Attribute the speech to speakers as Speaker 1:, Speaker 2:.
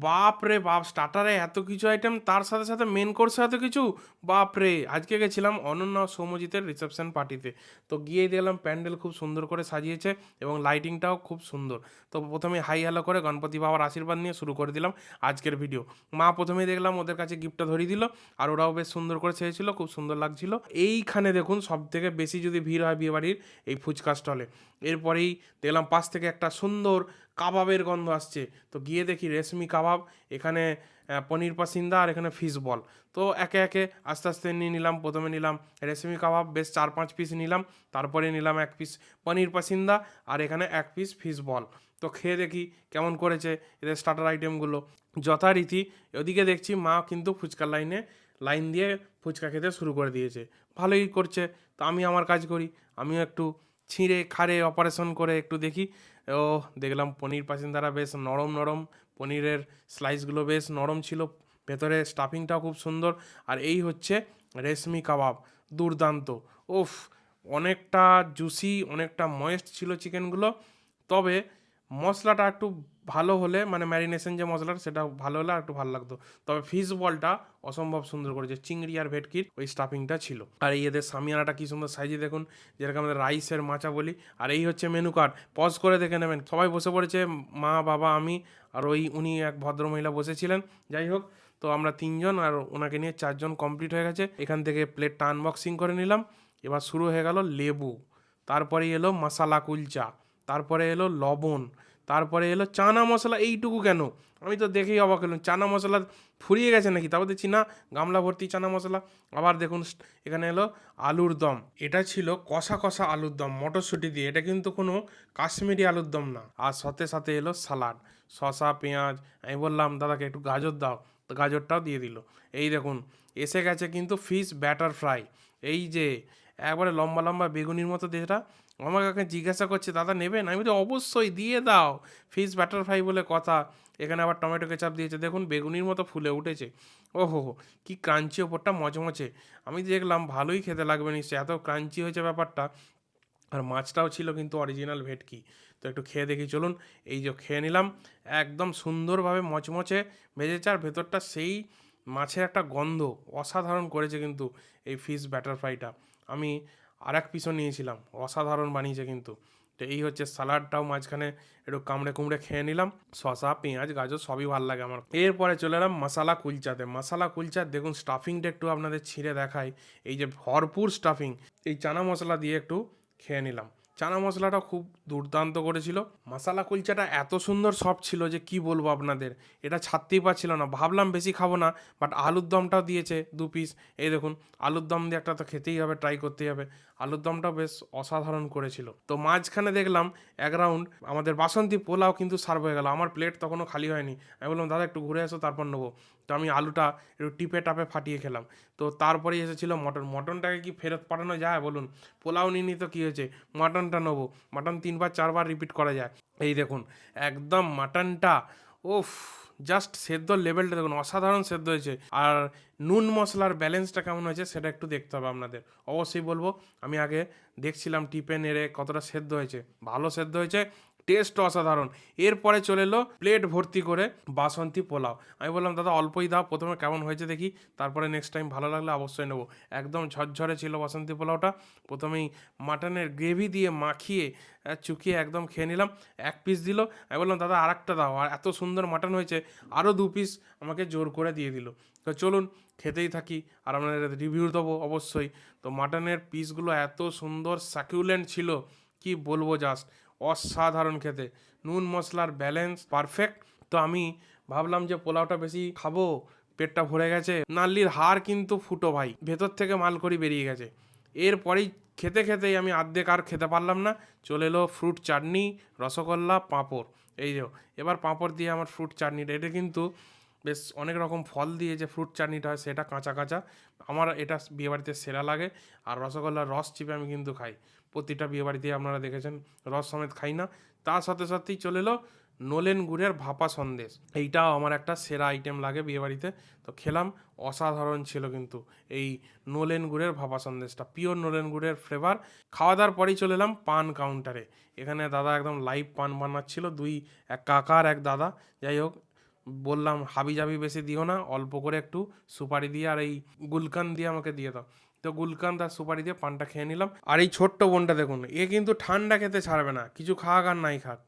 Speaker 1: বাপ রে বাপ, স্টার্টারে এত কিছু আইটেম, তার সাথে সাথে মেন কোর্সে এত কিছু। বাপ রে, আজকে গেছিলাম অনন্যা ও সৌম্যজিতের রিসেপশন পার্টিতে। তো গিয়ে দেখলাম প্যান্ডেল খুব সুন্দর করে সাজিয়েছে এবং লাইটিংটাও খুব সুন্দর। তো প্রথমে হাই হ্যালো করে গণপতি বাবার আশীর্বাদ নিয়ে শুরু করে দিলাম আজকের ভিডিও। মা প্রথমেই দেখলাম ওদের কাছে গিফটটা ধরিয়ে দিল, আর ওরাও বেশ সুন্দর করে সেজেছিল, খুব সুন্দর লাগছিল। এইখানে দেখুন সব থেকে বেশি যদি ভিড় হয় বিয়েবাড়ির এই ফুচকা স্টলে। এরপরেই দেখলাম পাশ থেকে একটা সুন্দর কাবাবের গন্ধ আসছে। তো গিয়ে দেখি রেশমি কাবাব, এখানে পনির পাসিন্দা, আর এখানে ফিশ বল। তো একে একে আস্তে আস্তে নিয়ে নিলাম। প্রথমে নিলাম রেশমি কাবাব, বেশ 4-5 পিস নিলাম। তারপরে নিলাম 1 পিস পনির পাসিন্দা, আর এখানে 1 পিস ফিশ বল। তো খেয়ে দেখি কেমন করেছে এদের স্টার্টার আইটেমগুলো। যথারীতি ওদিকে দেখছি মা কিন্তু ফুচকার লাইন দিয়ে ফুচকা খেতে শুরু করে দিয়েছে। ভালোই করছে। তো আমি আমার কাজ করি, আমিও একটু ছিঁড়ে খাড়ে অপারেশন করে একটু দেখি। ও, দেখলাম পনির পাসিন্দারা বেশ নরম নরম, পনিরের স্লাইসগুলো বেশ নরম ছিল, ভেতরে স্টাফিংটাও খুব সুন্দর। আর এই হচ্ছে রেশমি কাবাব, দুর্দান্ত। ওফ, অনেকটা জুসি, অনেকটা ময়েস্ট ছিল চিকেনগুলো। তবে মশলাটা একটু ভালো হলে, মানে ম্যারিনেশন যে মশলাটা সেটা ভালো হলে আর একটু ভালো লাগতো। তবে ফিশ বলটা অসম্ভব সুন্দর করেছে, চিংড়ি আর ভেটকির ওই স্টাফিংটা ছিল। আর এই এদের সামিয়ানাটা কি সুন্দর সাইজে দেখুন, যেরকম আমাদের রাইসের মাচা বলি। আর এই হচ্ছে মেনু কার্ড, পজ করে দেখে নেবেন। সবাই বসে পড়েছে, মা, বাবা, আমি, আর উনি এক ভদ্রমহিলা বসেছিলেন। যাই হোক, তো আমরা 3জন আর ওনাকে নিয়ে 4জন কমপ্লিট হয়ে গেছে। এখান থেকে প্লেটটা আনবক্সিং করে নিলাম। এবার শুরু হয়ে গেল লেবু, তারপরে এলো মশালা কুলচা, তারপরে এলো লবণ, তারপরে এলো চানা মশলা। এইটুকু কেন, আমি তো দেখেই অবাক হলাম, চানা মশলা ফুরিয়ে গেছে নাকি? তারপর দেখছি না, গামলা ভর্তি চানা মশলা। আবার দেখুন এখানে এলো আলুর দম। এটা ছিল কষা কষা আলুর দম মটরশুঁটি দিয়ে, এটা কিন্তু কোনো কাশ্মীরি আলুর দম না। আর সাথে সাথে এলো সালাড, শসা, পেঁয়াজ। আমি বললাম দাদাকে একটু গাজর দাও, তো গাজরটাও দিয়ে দিল। এই দেখুন এসে গেছে কিন্তু ফিশ ব্যাটার ফ্রাই। এই যে একবারে লম্বা লম্বা বেগুনির মতো, যেটা আমাকে জিজ্ঞাসা করছে দাদা নেবেন, আমি তো অবশ্যই দিয়ে দাও, ফিশ ব্যাটার ফ্রাই বলে কথা। এখানে আবার টমেটো কেচাপ দিয়েছে, দেখুন বেগুনির মতো ফুলে উঠেছে। ওহো হো, কি ক্রাঞ্চি, ওপরটা মচমচে। আমি দেখলাম ভালোই খেতে লাগবে নিশ্চয়ই, এত ক্রাঞ্চি হয়েছে ব্যাপারটা। আর মাছটাও ছিল কিন্তু অরিজিনাল ভেটকি। তো একটু খেয়ে দেখি চলুন। এই যে খেয়ে নিলাম, একদম সুন্দরভাবে মচমচে ভেজেছে, আর ভেতরটা সেই মাছের একটা গন্ধ, অসাধারণ করেছে কিন্তু এই ফিশ ব্যাটার ফ্রাইটা। আমি আর 1 পিসও নিয়েছিলাম, অসাধারণ বানিয়েছে কিন্তু। তো এই হচ্ছে সালাডটাও মাঝখানে একটু কামড়ে কুমড়ে খেয়ে নিলাম। শসা, পেঁয়াজ, গাজর সবই ভালো লাগে আমার। এরপরে চলে এলাম মশালা কুলচাতে। মশালা কুলচার দেখুন স্টাফিংটা একটু আপনাদের ছিঁড়ে দেখাই। এই যে ভরপুর স্টাফিং, এই চানা মশলা দিয়ে একটু খেয়ে নিলাম। চানা মশলাটা খুব দুর্দান্ত করেছিল। মশালা কুলচাটা এত সুন্দর সফট ছিল যে কি বলবো আপনাদের, এটা ছাড়তেই পারছিল না। ভাবলাম বেশি খাবো না, বাট আলুর দমটাও দিয়েছে 2 পিস। এই দেখুন, আলুর দম দিয়ে একটা তো খেতেই হবে, ট্রাই করতেই হবে। আলুর দমটাও বেশ অসাধারণ করেছিল। তো মাঝখানে দেখলাম 1 রাউন্ড আমাদের বাসন্তী পোলাও কিন্তু সার্ভ হয়ে গেল। আমার প্লেট তখনও খালি হয়নি। আমি বললাম দাদা একটু ঘুরে আসো, তারপর নেবো। তো আমি আলুটা একটু টিপে টাপে ফাটিয়ে খেলাম। তো তারপরেই এসেছিল মটন। মটনটাকে কি ফেরত পাঠানো যায় বলুন? পোলাও নিয়ে নি তো কী হয়েছে, মাটনটা নেবো। মাটন 3-4 বার রিপিট করা যায়। এই দেখুন একদম মাটনটা, ওফ, জাস্ট সেদ্ধর লেভেলটা দেখুন, অসাধারণ সেদ্ধ হয়েছে। আর নুন মশলার ব্যালেন্সটা কেমন হয়েছে সেটা একটু দেখতে হবে আপনাদের, অবশ্যই বলবো। আমি আগে দেখছিলাম টিপে নেড়ে কতটা সেদ্ধ হয়েছে, ভালো সেদ্ধ হয়েছে, টেস্ট অসাধারণ। এরপরে চলে এলো প্লেট ভর্তি করে বাসন্তী পোলাও। আমি বললাম দাদা অল্পই দাও, প্রথমে কেমন হয়েছে দেখি, তারপরে নেক্সট টাইম ভালো লাগলে অবশ্যই নেবো। একদম ঝরঝরে ছিল বাসন্তী পোলাওটা। প্রথমেই মাটনের গ্রেভি দিয়ে মাখিয়ে চুকিয়ে একদম খেয়ে নিলাম। 1 পিস দিল, আমি বললাম দাদা আর একটা দাও, আর এত সুন্দর মাটন হয়েছে, আরও 2 পিস আমাকে জোর করে দিয়ে দিল। তো চলুন খেতেই থাকি, আর আপনাদের রিভিউ দেবো অবশ্যই। তো মাটনের পিসগুলো এত সুন্দর সাকিউলেন্ট ছিল, কি বলবো, জাস্ট অসাধারণ খেতে। নুন মশলার ব্যালেন্স পারফেক্ট। তো আমি ভাবলাম যে পোলাওটা বেশি খাবো, পেটটা ভরে গেছে, নাল্লির হাড় কিন্তু ফুটো ভাই, ভেতর থেকে মালকড়ি বেরিয়ে গেছে। এরপরেই খেতে খেতেই আমি আর্ধেক আর খেতে পারলাম না, চলে এলো ফ্রুট চাটনি, রসগোল্লা, পাঁপড়। এই যে এবার পাঁপড় দিয়ে আমার ফ্রুট চাটনিটা, এটা কিন্তু বেশ অনেক রকম ফল দিয়ে যে ফ্রুট চাটনিটা হয় সেটা কাঁচা কাঁচা, আমার এটা বিয়েবাড়িতে সেরা লাগে। আর রসগোল্লার রস চিপে আমি কিন্তু খাই, প্রতিটা বিয়েবাড়িতে আপনারা দেখেছেন, রস সমেত খাই না। তার সাথে সাথেই চলে এলো নলেন গুড়ের ভাপা সন্দেশ, এইটাও আমার একটা সেরা আইটেম লাগে বিয়েবাড়িতে। তো খেলাম, অসাধারণ ছিল কিন্তু এই নলেন গুড়ের ভাপা সন্দেশটা, পিওর নলেন গুড়ের ফ্লেভার। খাওয়া দাওয়ার পরেই চলে এলাম পান কাউন্টারে। এখানে দাদা একদম লাইভ পান বানাচ্ছিল, এক কাকা আর এক দাদা। যাই হোক, বললাম হাবিজাবি বেশি দিও না, অল্প করে একটু সুপারি দিয়ে আর এই গুলকান দিয়ে আমাকে দিয়ে দাও। তো গুলকান আর সুপারি দিয়ে পানটা খেয়ে নিলাম। আর এই ছোট্ট বোনটা দেখুন, এ কিন্তু ঠান্ডা খেতে ছাড়বে না, কিছু খাক আর নাই খাক।